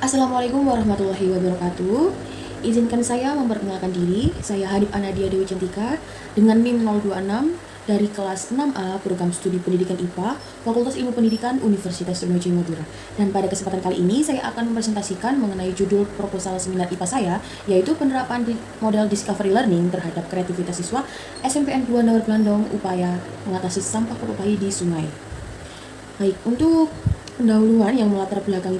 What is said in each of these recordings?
Assalamualaikum warahmatullahi wabarakatuh. Izinkan saya memperkenalkan diri. Saya Hadib Anadia Dewi Cantika dengan NIM 026 dari kelas 6A Program Studi Pendidikan IPA Fakultas Ilmu Pendidikan Universitas Trunojoyo Madura. Dan pada kesempatan kali ini saya akan mempresentasikan mengenai judul proposal seminar IPA saya, yaitu penerapan model discovery learning terhadap kreativitas siswa SMPN 2 Nawar Blandong upaya mengatasi sampah popok bayi di sungai. Baik, untuk pendahuluan yang melatar belakangi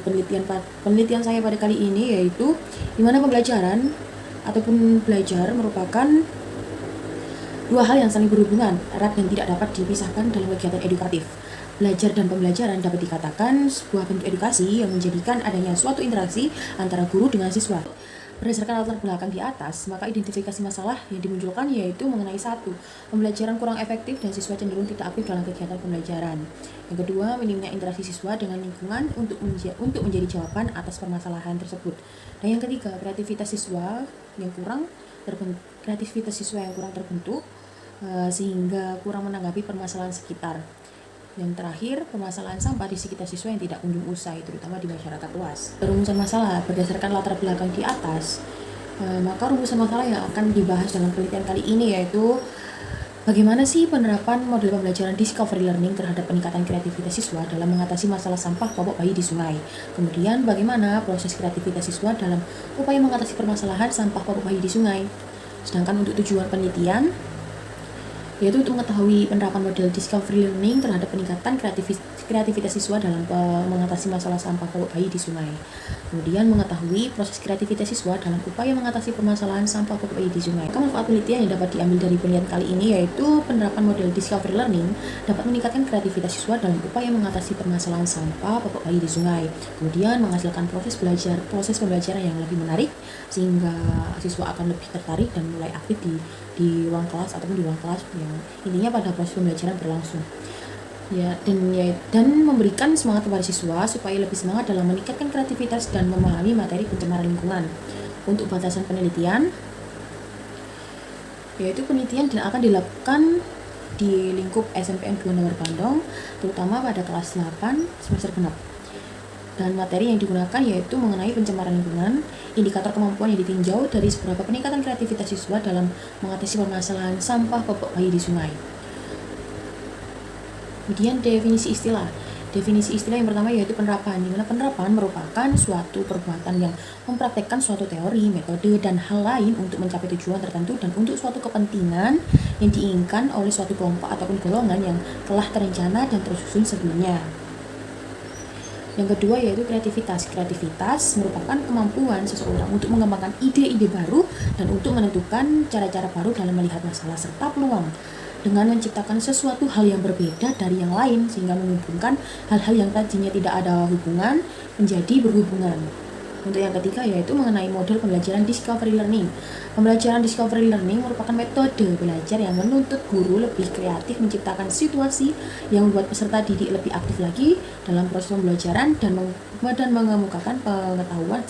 penelitian saya pada kali ini, yaitu di mana pembelajaran ataupun belajar merupakan dua hal yang saling berhubungan erat dan tidak dapat dipisahkan dalam kegiatan edukatif. Belajar dan pembelajaran dapat dikatakan sebuah bentuk edukasi yang menjadikan adanya suatu interaksi antara guru dengan siswa. Berdasarkan latar belakang di atas, maka identifikasi masalah yang dimunculkan yaitu mengenai satu, pembelajaran kurang efektif dan siswa cenderung tidak aktif dalam kegiatan pembelajaran. Yang kedua, minimnya interaksi siswa dengan lingkungan untuk menjadi jawaban atas permasalahan tersebut. Dan yang ketiga, kreativitas siswa yang kurang terbentuk sehingga kurang menanggapi permasalahan sekitar. Yang terakhir, permasalahan sampah di sekitar siswa yang tidak kunjung usai, terutama di masyarakat luas. Rumusan masalah berdasarkan latar belakang di atas, maka rumusan masalah yang akan dibahas dalam penelitian kali ini yaitu bagaimana sih penerapan model pembelajaran discovery learning terhadap peningkatan kreativitas siswa dalam mengatasi masalah sampah popok bayi di sungai. Kemudian bagaimana proses kreativitas siswa dalam upaya mengatasi permasalahan sampah popok bayi di sungai. Sedangkan untuk tujuan penelitian yaitu untuk mengetahui penerapan model discovery learning terhadap peningkatan kreativitas siswa dalam mengatasi masalah sampah popok bayi di sungai. Kemudian mengetahui proses kreativitas siswa dalam upaya mengatasi permasalahan sampah popok bayi di sungai. Manfaat penelitian yang dapat diambil dari penelitian kali ini yaitu penerapan model discovery learning dapat meningkatkan kreativitas siswa dalam upaya mengatasi permasalahan sampah popok bayi di sungai. Kemudian menghasilkan proses pembelajaran yang lebih menarik sehingga siswa akan lebih tertarik dan mulai aktif di ruang kelas ataupun di ruang kelas yang intinya pada proses pembelajaran berlangsung. Dan memberikan semangat kepada siswa supaya lebih semangat dalam meningkatkan kreativitas dan memahami materi pencemaran lingkungan. Untuk batasan penelitian, yaitu penelitian akan dilakukan di lingkup SMPN 2 Nawar Blandong, terutama pada kelas 8 semester genap. Dan materi yang digunakan yaitu mengenai pencemaran lingkungan, indikator kemampuan yang ditinjau dari seberapa peningkatan kreativitas siswa dalam mengatasi permasalahan sampah popok bayi di sungai. Kemudian definisi istilah yang pertama yaitu penerapan, di mana penerapan merupakan suatu perbuatan yang mempraktekkan suatu teori, metode, dan hal lain untuk mencapai tujuan tertentu dan untuk suatu kepentingan yang diinginkan oleh suatu kelompok ataupun golongan yang telah terencana dan tersusun sebelumnya. Yang kedua yaitu kreativitas. Kreativitas merupakan kemampuan seseorang untuk mengembangkan ide-ide baru dan untuk menentukan cara-cara baru dalam melihat masalah serta peluang dengan menciptakan sesuatu hal yang berbeda dari yang lain sehingga menghubungkan hal-hal yang tadinya tidak ada hubungan menjadi berhubungan. Untuk yang ketiga yaitu mengenai model pembelajaran discovery learning. Pembelajaran discovery learning merupakan metode belajar yang menuntut guru lebih kreatif menciptakan situasi yang membuat peserta didik lebih aktif lagi dalam proses pembelajaran dan mengemukakan pengetahuan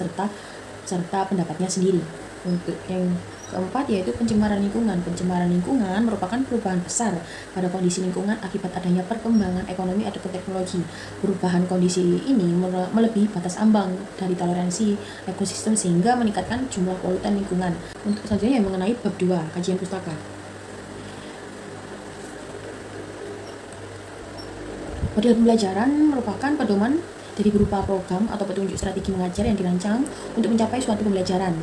serta pendapatnya sendiri. Untuk yang keempat yaitu pencemaran lingkungan. Pencemaran lingkungan merupakan perubahan besar pada kondisi lingkungan akibat adanya perkembangan ekonomi ataupun teknologi. Perubahan kondisi ini melebihi batas ambang dari toleransi ekosistem sehingga meningkatkan jumlah polutan lingkungan. Untuk selanjutnya yang mengenai bab 2, kajian pustaka. Model pembelajaran merupakan pedoman dari berupa program atau petunjuk strategi mengajar yang dirancang untuk mencapai suatu pembelajaran.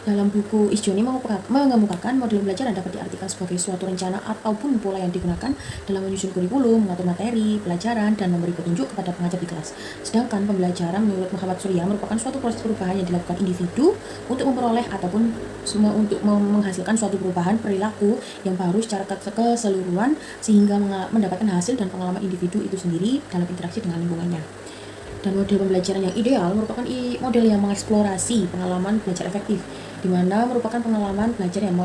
Dalam buku Isjoni mengemukakan model pembelajaran dapat diartikan sebagai suatu rencana ataupun pola yang digunakan dalam menyusun kurikulum, mengatur materi, pelajaran, dan memberi petunjuk kepada pengajar di kelas. Sedangkan pembelajaran menurut Muhammad Surya merupakan suatu proses perubahan yang dilakukan individu untuk memperoleh ataupun untuk menghasilkan suatu perubahan perilaku yang baru secara keseluruhan sehingga mendapatkan hasil dan pengalaman individu itu sendiri dalam interaksi dengan lingkungannya. Dan model pembelajaran yang ideal merupakan model yang mengeksplorasi pengalaman belajar efektif, di mana merupakan pengalaman belajar yang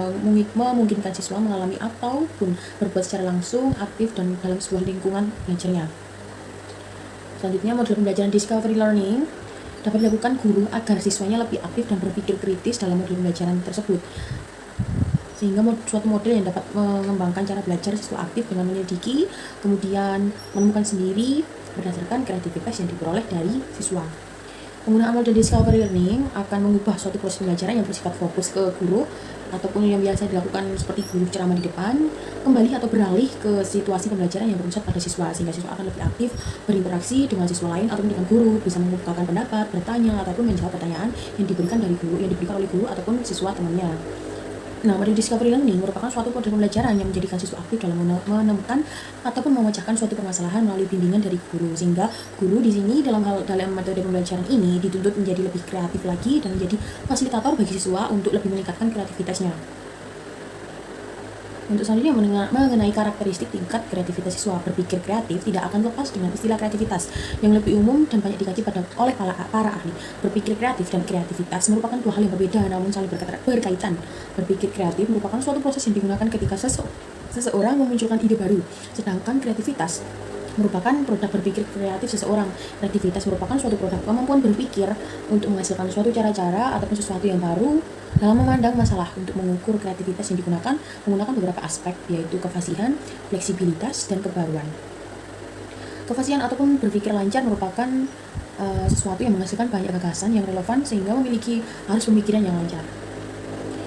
memungkinkan siswa mengalami ataupun berbuat secara langsung, aktif, dan dalam sebuah lingkungan belajarnya. Selanjutnya, model pembelajaran discovery learning dapat dilakukan guru agar siswanya lebih aktif dan berpikir kritis dalam model pembelajaran tersebut. Sehingga suatu model yang dapat mengembangkan cara belajar siswa aktif dengan menyelidiki, kemudian menemukan sendiri berdasarkan kreativitas yang diperoleh dari siswa. Penggunaan model discovery learning akan mengubah suatu proses pembelajaran yang bersifat fokus ke guru ataupun yang biasa dilakukan seperti guru ceramah di depan, kembali atau beralih ke situasi pembelajaran yang berpusat pada siswa, sehingga siswa akan lebih aktif berinteraksi dengan siswa lain ataupun dengan guru, bisa mengungkapkan pendapat, bertanya ataupun menjawab pertanyaan yang diberikan oleh guru ataupun siswa temannya. Nah, model discovery learning merupakan suatu model pembelajaran yang menjadikan siswa aktif dalam menemukan ataupun memecahkan suatu permasalahan melalui bimbingan dari guru, sehingga guru di sini dalam metode pembelajaran ini dituntut menjadi lebih kreatif lagi dan menjadi fasilitator bagi siswa untuk lebih meningkatkan kreativitasnya. Untuk selanjutnya mengenai karakteristik tingkat kreativitas siswa, berpikir kreatif tidak akan lepas dengan istilah kreativitas yang lebih umum dan banyak dikaji oleh para ahli. Berpikir kreatif dan kreativitas merupakan dua hal yang berbeda namun saling berkaitan. Berpikir kreatif merupakan suatu proses yang digunakan ketika seseorang memunculkan ide baru, sedangkan kreativitas merupakan produk berpikir kreatif seseorang. Kreativitas merupakan suatu produk kemampuan berpikir untuk menghasilkan suatu cara-cara ataupun sesuatu yang baru dalam memandang masalah. Untuk mengukur kreativitas yang digunakan menggunakan beberapa aspek, yaitu kefasihan, fleksibilitas, dan kebaruan. Kefasihan ataupun berpikir lancar merupakan sesuatu yang menghasilkan banyak gagasan yang relevan sehingga memiliki arus pemikiran yang lancar.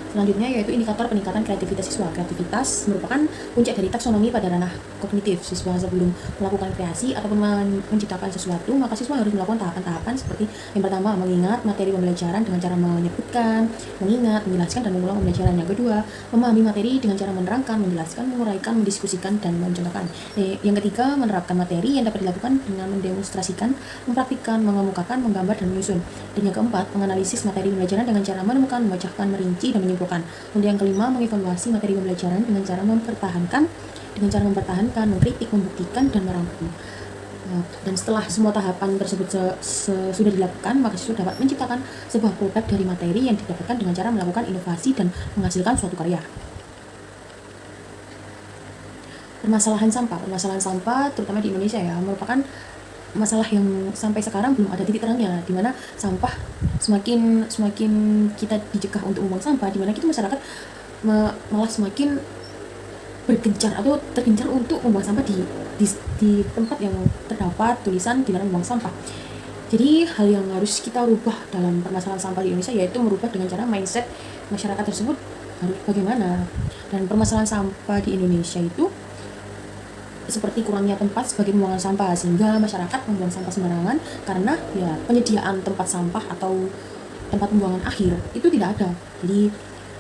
Selanjutnya yaitu indikator peningkatan kreativitas siswa. Kreativitas merupakan puncak dari taksonomi pada ranah kognitif. Siswa sebelum melakukan kreasi ataupun menciptakan sesuatu, maka siswa harus melakukan tahapan-tahapan seperti yang pertama, mengingat materi pembelajaran dengan cara menyebutkan, mengingat, menjelaskan, dan mengulang pembelajaran. Yang kedua, memahami materi dengan cara menerangkan, menjelaskan, menguraikan, mendiskusikan, dan mencontohkan. Yang ketiga, menerapkan materi yang dapat dilakukan dengan mendemonstrasikan, mempraktikkan, mengemukakan, menggambar, dan menyusun. Dan yang keempat, menganalisis materi pembelajaran dengan cara menemukan, memecahkan, merinci, dan menyimpulkan. Kemudian yang kelima, mengevaluasi materi pembelajaran dengan cara mempertahankan, mengkritik, membuktikan, dan merangkum. Dan setelah semua tahapan tersebut sudah dilakukan, maka siswa dapat menciptakan sebuah produk dari materi yang didapatkan dengan cara melakukan inovasi dan menghasilkan suatu karya. Permasalahan sampah terutama di Indonesia ya, merupakan masalah yang sampai sekarang belum ada titik terangnya, di mana sampah semakin kita dicegah untuk membuang sampah, di mana kita masyarakat malah semakin bergencar atau tergencar untuk membuang sampah di tempat yang terdapat tulisan dilarang membuang sampah. Jadi hal yang harus kita rubah dalam permasalahan sampah di Indonesia yaitu merubah dengan cara mindset masyarakat tersebut harus bagaimana. Dan permasalahan sampah di Indonesia itu seperti kurangnya tempat sebagai pembuangan sampah, sehingga masyarakat membuang sampah sembarangan karena ya penyediaan tempat sampah atau tempat pembuangan akhir itu tidak ada. Jadi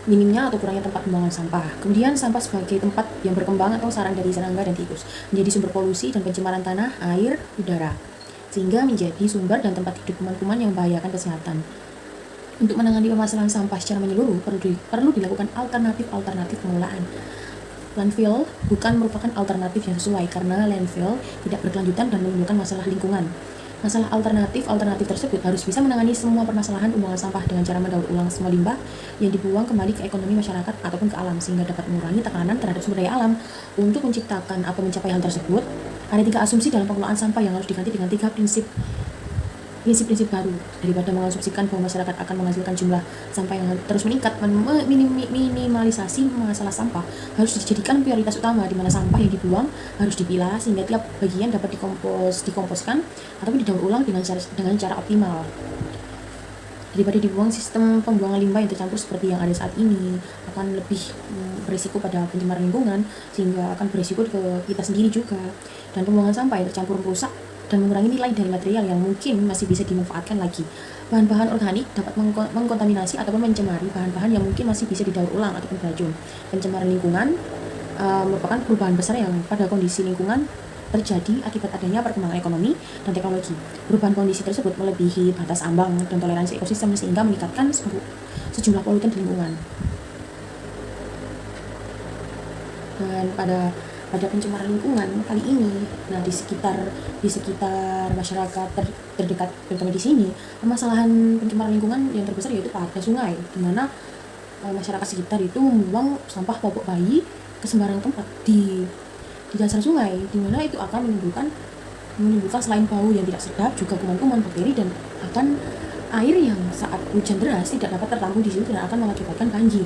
minimnya atau kurangnya tempat pembuangan sampah. Kemudian sampah sebagai tempat yang berkembang atau sarang dari serangga dan tikus, menjadi sumber polusi dan pencemaran tanah, air, udara, sehingga menjadi sumber dan tempat hidup kuman-kuman yang membahayakan kesehatan. Untuk menangani permasalahan sampah secara menyeluruh perlu dilakukan alternatif pengelolaan. Landfill bukan merupakan alternatif yang sesuai karena landfill tidak berkelanjutan dan menimbulkan masalah lingkungan. Masalah alternatif tersebut harus bisa menangani semua permasalahan pembuangan sampah dengan cara mendaur ulang semua limbah yang dibuang kembali ke ekonomi masyarakat ataupun ke alam, sehingga dapat mengurangi tekanan terhadap sumber daya alam. Untuk menciptakan atau mencapai hal tersebut, ada 3 asumsi dalam pengelolaan sampah yang harus diganti dengan 3 prinsip baru. Daripada mengasumsikan bahwa masyarakat akan menghasilkan jumlah sampah yang terus meningkat, minimalisasi masalah sampah harus dijadikan prioritas utama, di mana sampah yang dibuang harus dipilah sehingga tiap bagian dapat dikomposkan ataupun didaur ulang dengan cara optimal. Daripada dibuang, sistem pembuangan limbah yang tercampur seperti yang ada saat ini akan lebih berisiko pada pencemaran lingkungan, sehingga akan berisiko ke kita sendiri juga. Dan pembuangan sampah yang tercampur merusak dan mengurangi nilai dari material yang mungkin masih bisa dimanfaatkan lagi. Bahan-bahan organik dapat mengkontaminasi ataupun mencemari bahan-bahan yang mungkin masih bisa didaur ulang ataupun beracun. Pencemaran lingkungan merupakan perubahan besar yang pada kondisi lingkungan terjadi akibat adanya perkembangan ekonomi dan teknologi. Perubahan kondisi tersebut melebihi batas ambang dan toleransi ekosistem sehingga meningkatkan sejumlah polutan di lingkungan. Dan pada pencemaran lingkungan kali ini, nah di sekitar masyarakat terdekat, terutama di sini, permasalahan pencemaran lingkungan yang terbesar yaitu pada sungai, di mana masyarakat sekitar itu membuang sampah popok bayi ke sembarang tempat di dasar sungai, di mana itu akan menimbulkan selain bau yang tidak sedap juga kuman-kuman, bakteri, dan akan air yang saat hujan deras tidak dapat tertampung di situ dan akan mengakibatkan banjir.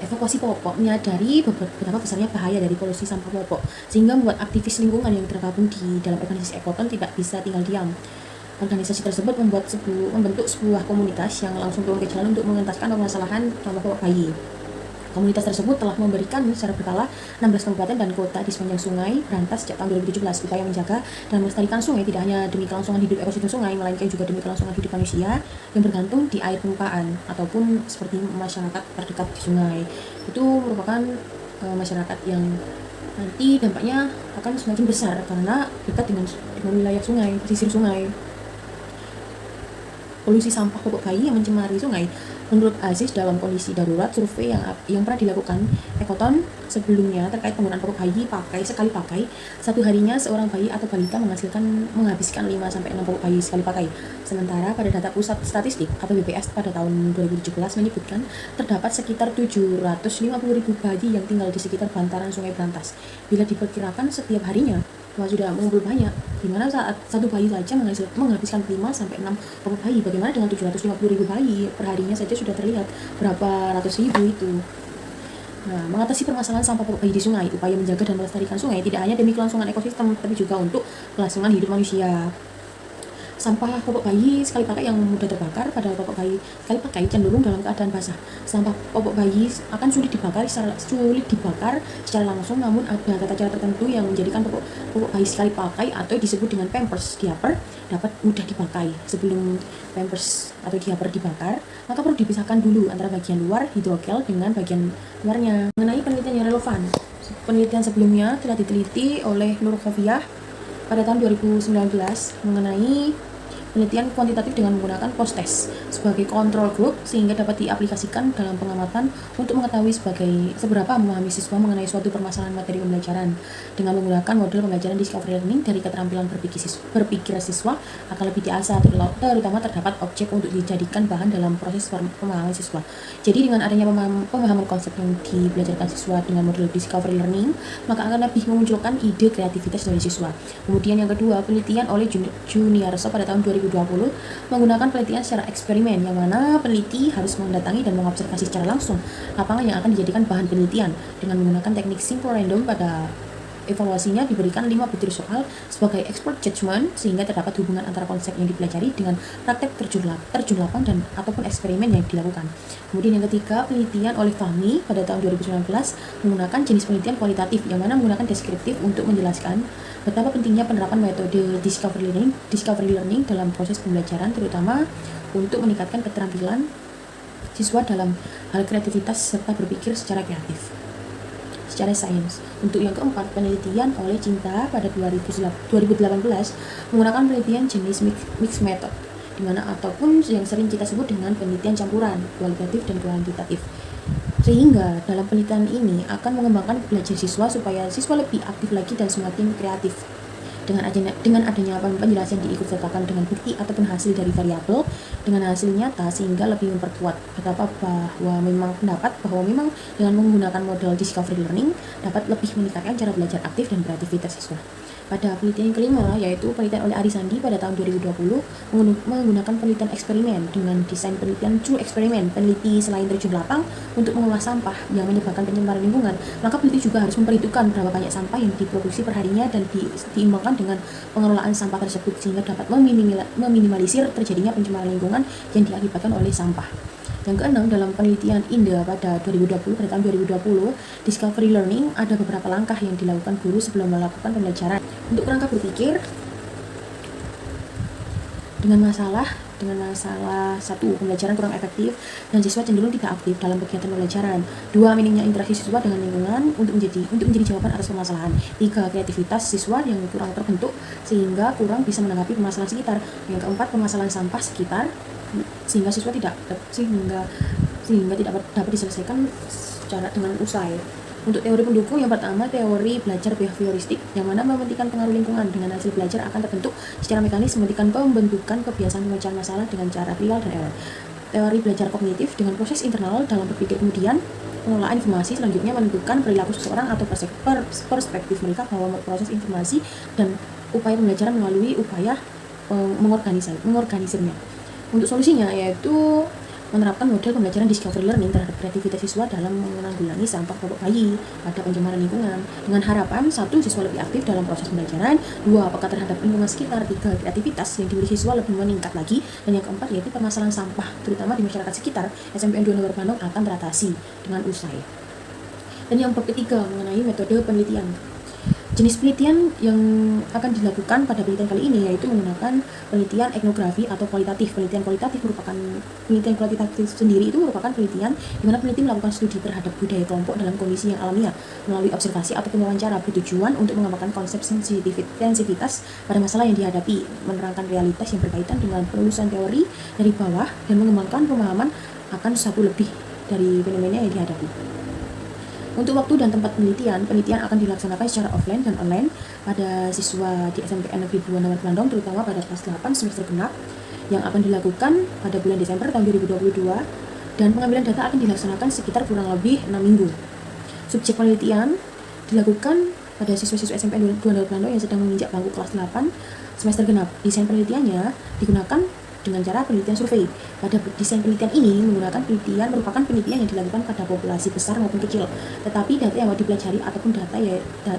evakuasi popok menyadari betapa besarnya bahaya dari polusi sampah popok, sehingga membuat aktivis lingkungan yang tergabung di dalam organisasi Ekoton tidak bisa tinggal diam. Organisasi tersebut membentuk sebuah komunitas yang langsung turun ke jalan untuk mengentaskan permasalahan sampah popok bayi. Komunitas tersebut telah memberikan secara berkala 16 kabupaten dan kota di sepanjang Sungai Berantas sejak tahun 2017 upaya menjaga dan melestarikan sungai tidak hanya demi kelangsungan hidup ekosistem sungai, melainkan juga demi kelangsungan hidup manusia yang bergantung di air permukaan ataupun seperti masyarakat terdekat di sungai. Itu merupakan masyarakat yang nanti dampaknya akan semakin besar karena dekat dengan wilayah sungai, pesisir sungai. Polusi sampah popok bayi yang mencemari sungai. Menurut Aziz, dalam kondisi darurat, survei yang pernah dilakukan Ekoton sebelumnya terkait penggunaan popok bayi sekali pakai, satu harinya seorang bayi atau balita menghabiskan 5-6 popok bayi sekali pakai. Sementara pada data Pusat Statistik atau BPS pada tahun 2017 menyebutkan terdapat sekitar 750.000 bayi yang tinggal di sekitar bantaran Sungai Berantas. Bila diperkirakan setiap harinya, wah sudah mengumpul banyak, dimana saat satu bayi saja menghabiskan 5-6 popok bayi. Bagaimana dengan 750.000 bayi per harinya saja sudah terlihat berapa ratus ribu itu. Nah, mengatasi permasalahan sampah popok bayi di sungai, upaya menjaga dan melestarikan sungai tidak hanya demi kelangsungan ekosistem, tapi juga untuk kelangsungan hidup manusia. Sampah popok bayi sekali pakai yang mudah terbakar pada popok bayi sekali pakai cenderung dalam keadaan basah. Sampah popok bayi akan sulit dibakar secara langsung, namun ada tata cara tertentu yang menjadikan popok bayi sekali pakai atau disebut dengan pampers diaper dapat mudah dipakai. Sebelum pampers atau diaper dibakar, maka perlu dipisahkan dulu antara bagian luar hidrogel dengan bagian luarnya. Mengenai penelitian yang relevan, penelitian sebelumnya telah diteliti oleh Nur Khofiah pada tahun 2019 mengenai penelitian kuantitatif dengan menggunakan post-test sebagai control group, sehingga dapat diaplikasikan dalam pengamatan untuk mengetahui seberapa memahami siswa mengenai suatu permasalahan materi pembelajaran. Dengan menggunakan model pembelajaran discovery learning, dari keterampilan berpikir siswa akan lebih diasah, terutama terdapat objek untuk dijadikan bahan dalam proses pemahaman siswa. Jadi dengan adanya pemahaman konsep yang dibelajarkan siswa dengan model discovery learning, maka akan lebih memunculkan ide kreativitas dari siswa. Kemudian yang kedua, penelitian oleh Juniarso pada tahun 2020 menggunakan penelitian secara eksperimen, yang mana peneliti harus mendatangi dan mengobservasi secara langsung lapangan yang akan dijadikan bahan penelitian. Dengan menggunakan teknik simple random, pada evaluasinya diberikan 5 butir soal sebagai expert judgment, sehingga terdapat hubungan antara konsep yang dipelajari dengan praktek terjun lapang dan ataupun eksperimen yang dilakukan. Kemudian yang ketiga, penelitian oleh Fahmi pada tahun 2019 menggunakan jenis penelitian kualitatif, yang mana menggunakan deskriptif untuk menjelaskan betapa pentingnya penerapan metode discovery learning dalam proses pembelajaran, terutama untuk meningkatkan keterampilan siswa dalam hal kreativitas serta berpikir secara kreatif, secara sains. Untuk yang keempat, penelitian oleh Cinta pada 2018 menggunakan penelitian jenis mixed method, di mana ataupun yang sering kita sebut dengan penelitian campuran kualitatif dan kuantitatif. Sehingga dalam penelitian ini akan mengembangkan belajar siswa supaya siswa lebih aktif lagi dan semakin kreatif. Dengan adanya penjelasan diikutsertakan dengan bukti ataupun hasil dari variabel dengan hasil nyata, sehingga lebih memperkuat pendapat bahwa memang dengan menggunakan model discovery learning dapat lebih meningkatkan cara belajar aktif dan kreativitas siswa. Pada penelitian yang kelima, yaitu penelitian oleh Arisandi pada tahun 2020 menggunakan penelitian eksperimen dengan desain penelitian true eksperimen. Peneliti selain terjun lapang untuk mengolah sampah yang menyebabkan pencemaran lingkungan, maka peneliti juga harus memperhitungkan berapa banyak sampah yang diproduksi perharinya dan diimbangkan dengan pengelolaan sampah tersebut, sehingga dapat meminimalisir terjadinya pencemaran lingkungan yang diakibatkan oleh sampah. Yang keenam, dalam penelitian INDA pada tahun 2020, Discovery Learning, ada beberapa langkah yang dilakukan guru sebelum melakukan pembelajaran. Untuk kerangka berpikir dengan masalah satu, pembelajaran kurang efektif dan siswa cenderung tidak aktif dalam kegiatan pembelajaran. 2, minimnya interaksi siswa dengan lingkungan untuk menjadi jawaban atas permasalahan. 3, kreativitas siswa yang kurang terbentuk sehingga kurang bisa menanggapi permasalahan sekitar. Yang keempat, permasalahan sampah sekitar sehingga tidak dapat diselesaikan secara dengan usai. Untuk teori pendukung, yang pertama teori belajar behavioristik, yang mana mementingkan pengaruh lingkungan. Dengan hasil belajar akan terbentuk secara mekanis mementingkan pembentukan kebiasaan pemecahan masalah dengan cara trial dan error. Teori belajar kognitif dengan proses internal dalam berpikir, kemudian pengelolaan informasi, selanjutnya menentukan perilaku seseorang atau perspektif mereka bahwa proses informasi dan upaya pembelajaran melalui upaya mengorganisirnya. Untuk solusinya, yaitu menerapkan model pembelajaran discovery learning terhadap kreativitas siswa dalam menanggulangi sampah popok bayi pada pencemaran lingkungan dengan harapan 1. Siswa lebih aktif dalam proses pembelajaran, 2. Peka terhadap lingkungan sekitar, 3. Kreativitas yang dimiliki siswa lebih meningkat lagi, dan yang keempat yaitu permasalahan sampah terutama di masyarakat sekitar SMPN 2 Negara Bandung akan teratasi dengan usai. Dan yang bab ketiga mengenai metode penelitian. Jenis penelitian yang akan dilakukan pada penelitian kali ini yaitu menggunakan penelitian etnografi atau kualitatif. Penelitian kualitatif sendiri itu merupakan penelitian di mana peneliti melakukan studi terhadap budaya kelompok dalam kondisi yang alamiah melalui observasi ataupun wawancara, bertujuan untuk mengembangkan konsep sensitivitas pada masalah yang dihadapi, menerangkan realitas yang berkaitan dengan penelusuran teori dari bawah dan mengembangkan pemahaman akan satu lebih dari fenomena yang dihadapi. Untuk waktu dan tempat penelitian akan dilaksanakan secara offline dan online pada siswa di SMPN Negeri 2 Namar Blandong, terutama pada kelas 8 semester genap yang akan dilakukan pada bulan Desember tahun 2022, dan pengambilan data akan dilaksanakan sekitar kurang lebih 6 minggu. Subjek penelitian dilakukan pada siswa-siswa SMPN 2 Namar Blandong yang sedang menginjak bangku kelas 8 semester genap. Desain penelitiannya digunakan dengan cara penelitian survei. Pada desain penelitian ini merupakan penelitian yang dilakukan pada populasi besar maupun kecil, tetapi data yang dipelajari ataupun data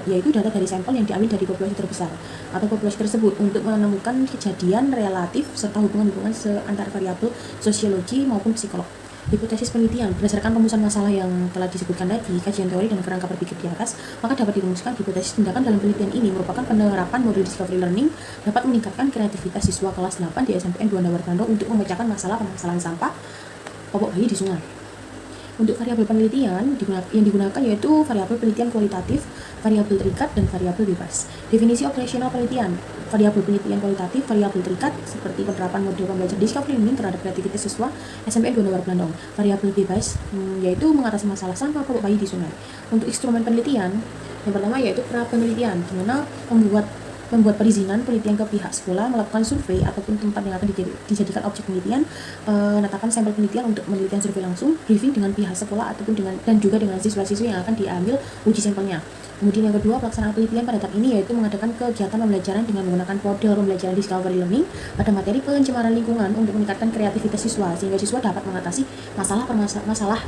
yaitu data dari sampel yang diambil dari populasi terbesar atau populasi tersebut untuk menemukan kejadian relatif serta hubungan-hubungan antar variabel sosiologi maupun psikolog. Hipotesis penelitian berdasarkan rumusan masalah yang telah disebutkan tadi, kajian teori dan kerangka berpikir di atas, maka dapat dirumuskan hipotesis tindakan dalam penelitian ini merupakan penerapan model discovery learning dapat meningkatkan kreativitas siswa kelas 8 di SMPN 2 Namar Blandong untuk memecahkan permasalahan sampah popok bayi di sungai. Untuk variabel penelitian yang digunakan yaitu variabel penelitian kualitatif, variabel terikat, dan variabel bebas. Definisi operasional penelitian. Variabel penelitian kualitatif, variabel terikat seperti penerapan model pembelajaran discovery learning terhadap kreativitas siswa SMPN 2 Namar Blandong. Variabel bebas yaitu mengatasi masalah sampah popok bayi di sungai. Untuk instrumen penelitian, yang pertama yaitu pra penelitian, di mana membuat perizinan penelitian ke pihak sekolah, melakukan survei ataupun tempat yang akan dijadikan objek penelitian, menetapkan sampel penelitian untuk penelitian survei langsung, briefing dengan pihak sekolah ataupun juga dengan siswa-siswi yang akan diambil uji sampelnya. Kemudian yang kedua, pelaksanaan penelitian pada tahap ini yaitu mengadakan kegiatan pembelajaran dengan menggunakan model pembelajaran discovery learning pada materi pencemaran lingkungan untuk meningkatkan kreativitas siswa sehingga siswa dapat mengatasi masalah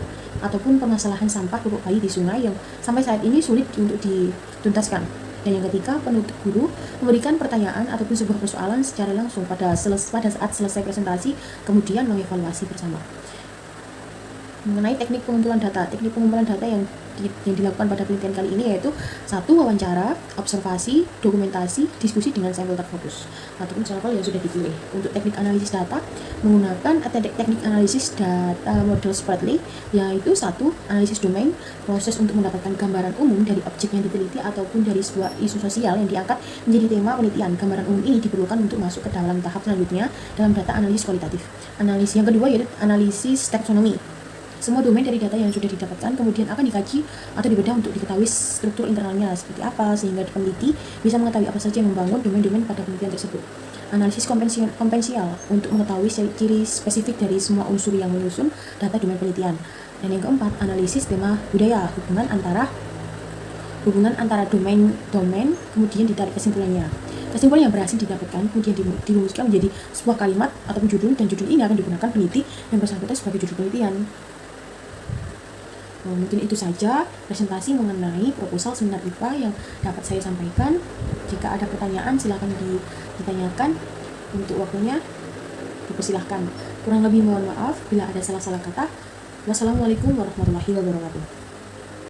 ataupun permasalahan sampah popok bayi di sungai yang sampai saat ini sulit untuk dituntaskan. Dan yang ketiga, penutup guru memberikan pertanyaan ataupun sebuah persoalan secara langsung pada saat selesai presentasi, kemudian mengevaluasi bersama. Mengenai teknik pengumpulan data yang dilakukan pada penelitian kali ini yaitu 1. Wawancara, observasi, dokumentasi, diskusi dengan sampel terfokus ataupun sampel yang sudah dipilih. Untuk teknik analisis data menggunakan teknik analisis data model Spratly, yaitu 1. Analisis domain, proses untuk mendapatkan gambaran umum dari objek yang diteliti ataupun dari sebuah isu sosial yang diangkat menjadi tema penelitian. Gambaran umum ini diperlukan untuk masuk ke dalam tahap selanjutnya dalam data analisis kualitatif. Analisis yang kedua yaitu analisis taksonomi. Semua domain dari data yang sudah didapatkan kemudian akan dikaji atau dibedah untuk diketahui struktur internalnya seperti apa, sehingga peneliti bisa mengetahui apa saja yang membangun domain-domain pada penelitian tersebut. Analisis kompensial untuk mengetahui ciri spesifik dari semua unsur yang menyusun data domain penelitian. Dan yang keempat, analisis tema budaya, hubungan antara domain kemudian ditarik kesimpulannya. Kesimpulan yang berhasil didapatkan kemudian dirumuskan menjadi sebuah kalimat ataupun judul, dan judul ini akan digunakan peneliti yang bersangkutan sebagai judul penelitian. Mungkin itu saja presentasi mengenai proposal seminar IPA yang dapat saya sampaikan. Jika ada pertanyaan silakan ditanyakan. Untuk waktunya dipersilahkan. Kurang lebih mohon maaf bila ada salah-salah kata. Wassalamualaikum warahmatullahi wabarakatuh.